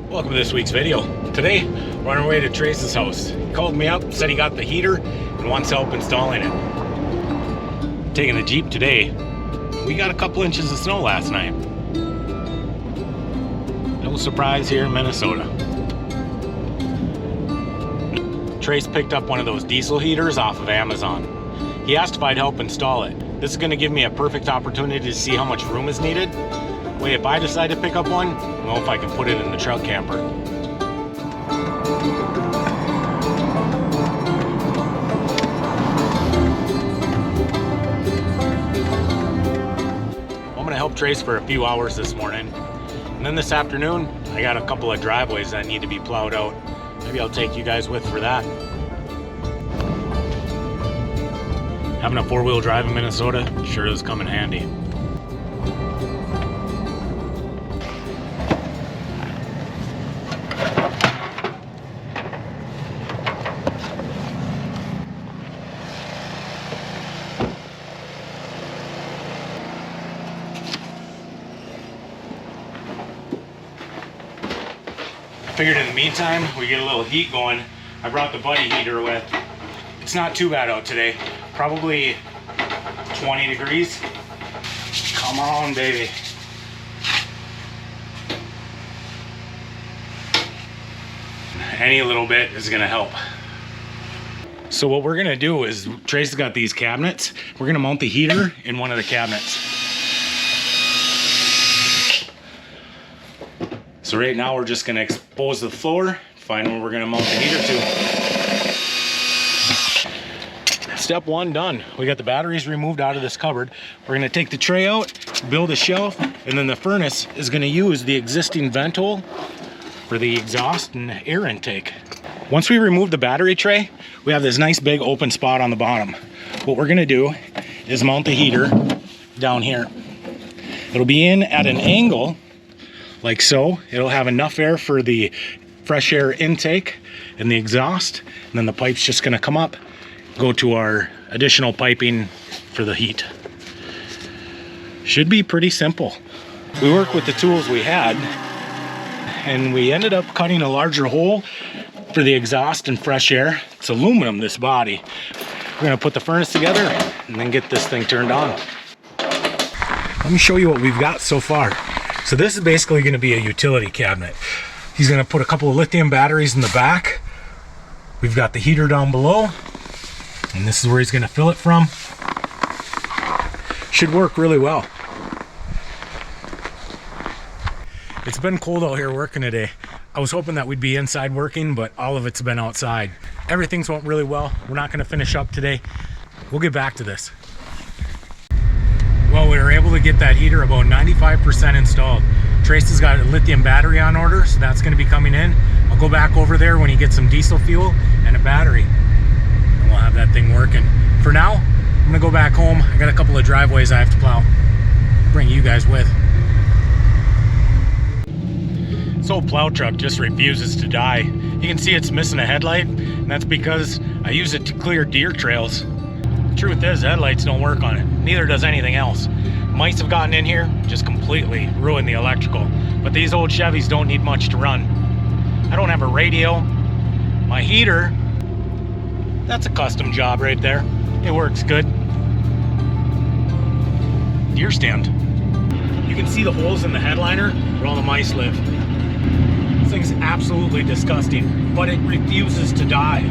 Welcome to this week's video. Today, we're on our way to Tracy's house. He called me up, said he got the heater and wants help installing it. Taking the Jeep today. We got a couple inches of snow last night. No surprise here in Minnesota. Trace picked up one of those diesel heaters off of Amazon. He asked if I'd help install it. This is going to give me a perfect opportunity to see how much room is needed. Wait, if I decide to pick up one, I know if I can put it in the truck camper. I'm gonna help Trace for a few hours this morning. And then this afternoon, I got a couple of driveways that need to be plowed out. Maybe I'll take you guys with for that. Having a four-wheel drive in Minnesota sure does come in handy. Figured in the meantime, we get a little heat going. I brought the buddy heater with. It's not too bad out today. Probably 20 degrees. Come on, baby. Any little bit is gonna help. So what we're gonna do is, Tracy's got these cabinets. We're gonna mount the heater in one of the cabinets. So right now we're just gonna expose the floor, find where we're gonna mount the heater to. Step one done. We got the batteries removed out of this cupboard. We're gonna take the tray out, build a shelf, and then the furnace is gonna use the existing vent hole for the exhaust and air intake. Once we remove the battery tray, we have this nice big open spot on the bottom. What we're gonna do is mount the heater down here. It'll be in at an angle like so. It'll have enough air for the fresh air intake and the exhaust, and then the pipe's just gonna come up, go to our additional piping for the heat. Should be pretty simple. We work with the tools we had, and we ended up cutting a larger hole for the exhaust and fresh air. It's aluminum, this body. We're gonna put the furnace together and then get this thing turned on. Let me show you what we've got so far. So this is basically gonna be a utility cabinet. He's gonna put a couple of lithium batteries in the back. We've got the heater down below, and this is where he's gonna fill it from. Should work really well. It's been cold out here working today. I was hoping that we'd be inside working, but all of it's been outside. Everything's went really well. We're not gonna finish up today. We'll get back to this. Well, we were able to get that heater about 95% installed. Trace has got a lithium battery on order, so that's gonna be coming in. I'll go back over there when he gets some diesel fuel and a battery, and we'll have that thing working. For now, I'm gonna go back home. I got a couple of driveways I have to plow. Bring you guys with. This old plow truck just refuses to die. You can see it's missing a headlight, and that's because I use it to clear deer trails. The truth is, headlights don't work on it. Neither does anything else. Mice have gotten in here, just completely ruined the electrical. But these old Chevys don't need much to run. I don't have a radio. My heater, that's a custom job right there. It works good. Deer stand. You can see the holes in the headliner where all the mice live. This thing's absolutely disgusting, but it refuses to die.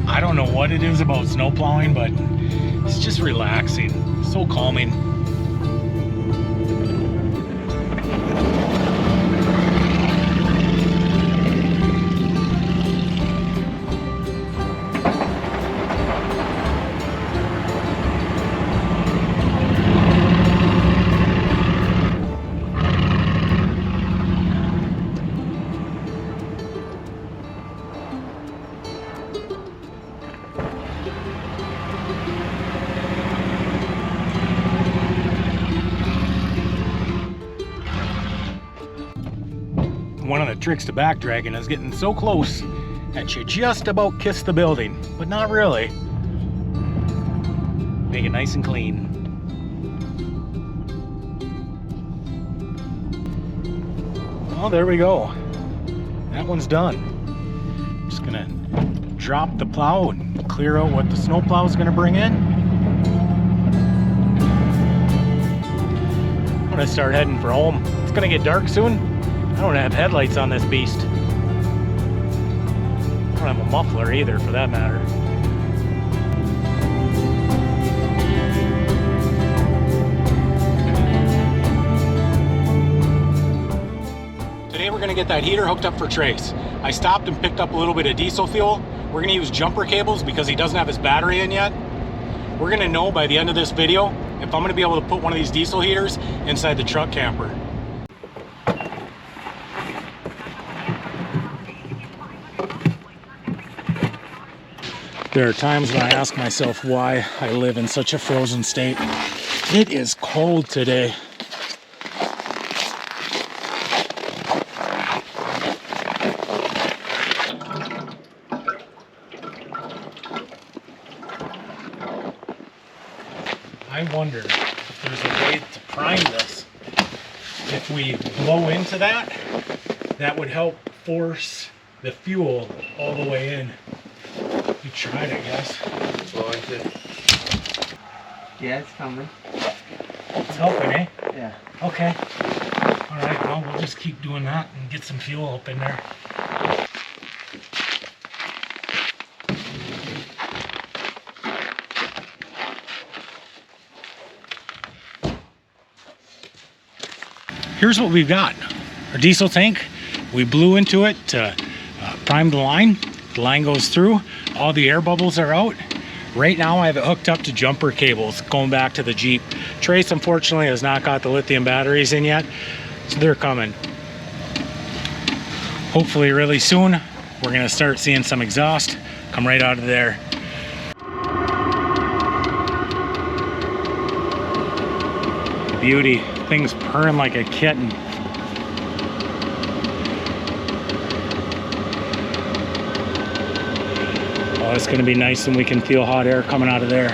I don't know what it is about snow plowing, but it's just relaxing, so calming. One of the tricks to back dragging is getting so close that you just about kiss the building, but not really. Make it nice and clean. Well, there we go. That one's done. Just gonna drop the plow and clear out what the snow plow is gonna bring in. I'm gonna start heading for home. It's gonna get dark soon. I don't have headlights on this beast. I don't have a muffler either, for that matter. Today we're gonna get that heater hooked up for Trace. I stopped and picked up a little bit of diesel fuel. We're gonna use jumper cables because he doesn't have his battery in yet. We're gonna know by the end of this video if I'm gonna be able to put one of these diesel heaters inside the truck camper. There are times when I ask myself why I live in such a frozen state. It is cold today. I wonder if there's a way to prime this. If we blow into that, that would help force the fuel all the way in. We tried, I guess. Blow into it. Yeah, it's coming. It's helping, eh? Yeah. Okay. All right, well, we'll just keep doing that and get some fuel up in there. Here's what we've got. Our diesel tank, we blew into it to prime the line. The line goes through, all the air bubbles are out. Right now I have it hooked up to jumper cables going back to the Jeep. Trace unfortunately has not got the lithium batteries in yet, so they're coming. Hopefully really soon, we're gonna start seeing some exhaust come right out of there. Beauty, thing's purring like a kitten. Oh, it's gonna be nice when we can feel hot air coming out of there.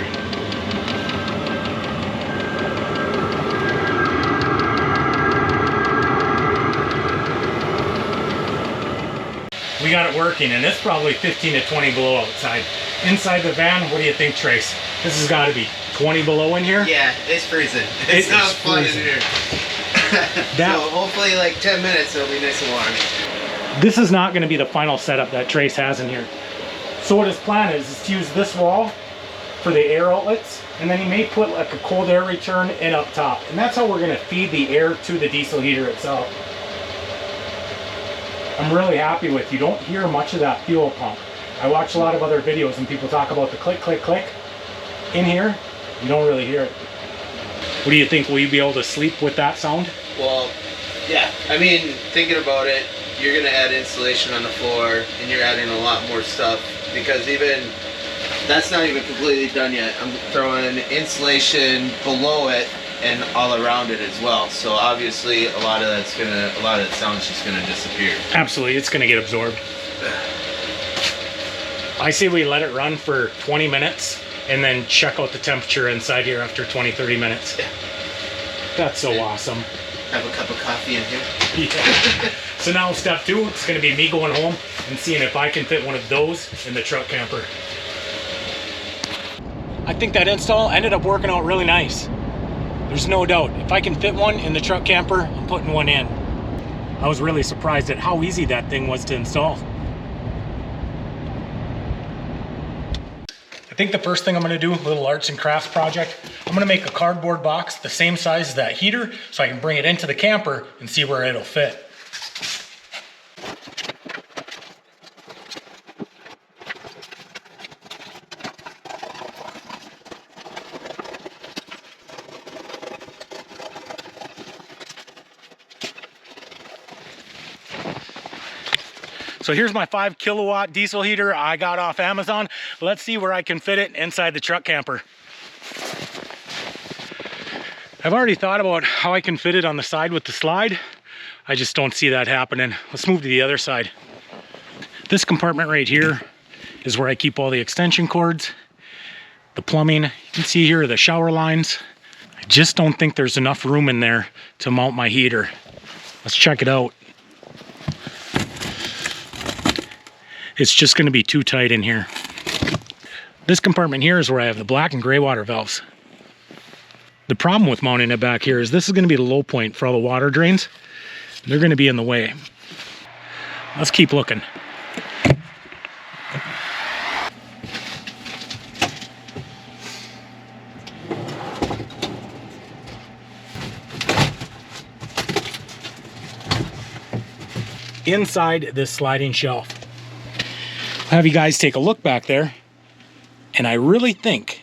We got it working, and it's probably 15 to 20 below outside. Inside the van, what do you think, Trace? This has got to be 20 below in here? Yeah, it's freezing. It's not fun in here. So hopefully like 10 minutes it'll be nice and warm. This is not going to be the final setup that Trace has in here. So what his plan is to use this wall for the air outlets, and then he may put like a cold air return in up top. And that's how we're going to feed the air to the diesel heater itself. I'm really happy with, you don't hear much of that fuel pump. I watch a lot of other videos and people talk about the click, click, click. In here, you don't really hear it. What do you think? Will you be able to sleep with that sound? Well, yeah. I mean, thinking about it, you're going to add insulation on the floor and you're adding a lot more stuff because even, that's not even completely done yet. I'm throwing insulation below it and all around it as well. So obviously a lot of that sound's just gonna disappear. Absolutely, it's gonna get absorbed. I say we let it run for 20 minutes and then check out the temperature inside here after 20-30 minutes. Yeah. That's so awesome. Have a cup of coffee in here. Yeah. So now step 2, it's gonna be me going home and seeing if I can fit one of those in the truck camper. I think that install ended up working out really nice. There's no doubt, if I can fit one in the truck camper, I'm putting one in. I was really surprised at how easy that thing was to install. I think the first thing I'm gonna do, a little arts and crafts project, I'm gonna make a cardboard box the same size as that heater so I can bring it into the camper and see where it'll fit. So here's my 5 kilowatt diesel heater I got off Amazon. Let's see where I can fit it inside the truck camper. I've already thought about how I can fit it on the side with the slide. I just don't see that happening. Let's move to the other side. This compartment right here is where I keep all the extension cords, the plumbing. You can see here are the shower lines. I just don't think there's enough room in there to mount my heater. Let's check it out. It's just going to be too tight in here. This compartment here is where I have the black and gray water valves. The problem with mounting it back here is this is going to be the low point for all the water drains. They're going to be in the way. Let's keep looking. Inside this sliding shelf, I'll have you guys take a look back there, and I really think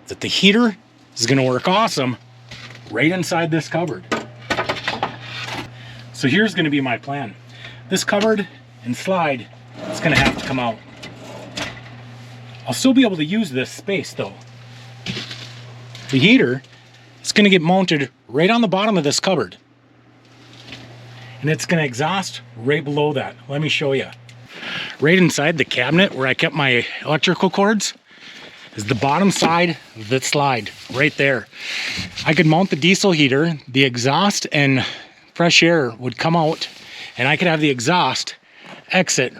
that the heater is going to work awesome right inside this cupboard. So here's going to be my plan. This cupboard and slide is going to have to come out. I'll still be able to use this space though. The heater is going to get mounted right on the bottom of this cupboard, and it's going to exhaust right below that. Let me show you. Right inside the cabinet where I kept my electrical cords is the bottom side of that slide right there. I could mount the diesel heater, the exhaust and fresh air would come out, and I could have the exhaust exit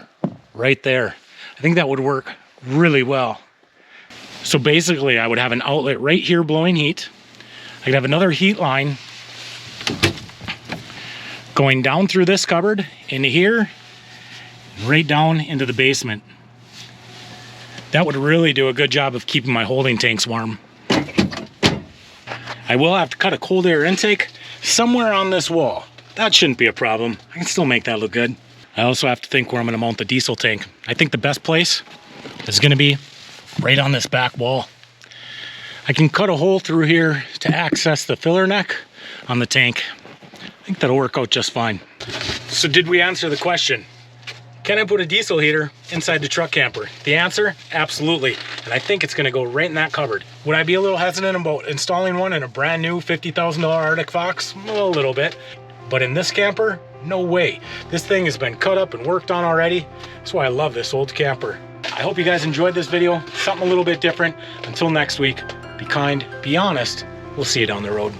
right there. I think that would work really well. So basically I would have an outlet right here blowing heat. I could have another heat line going down through this cupboard into here, right down into the basement. That would really do a good job of keeping my holding tanks warm. I will have to cut a cold air intake somewhere on this wall. That shouldn't be a problem. I can still make that look good. I also have to think where I'm gonna mount the diesel tank. I think the best place is gonna be right on this back wall. I can cut a hole through here to access the filler neck on the tank. I think that'll work out just fine. So did we answer the question? Can I put a diesel heater inside the truck camper? The answer, absolutely. And I think it's gonna go right in that cupboard. Would I be a little hesitant about installing one in a brand new $50,000 Arctic Fox? A little bit. But in this camper, no way. This thing has been cut up and worked on already. That's why I love this old camper. I hope you guys enjoyed this video. Something a little bit different. Until next week, be kind, be honest. We'll see you down the road.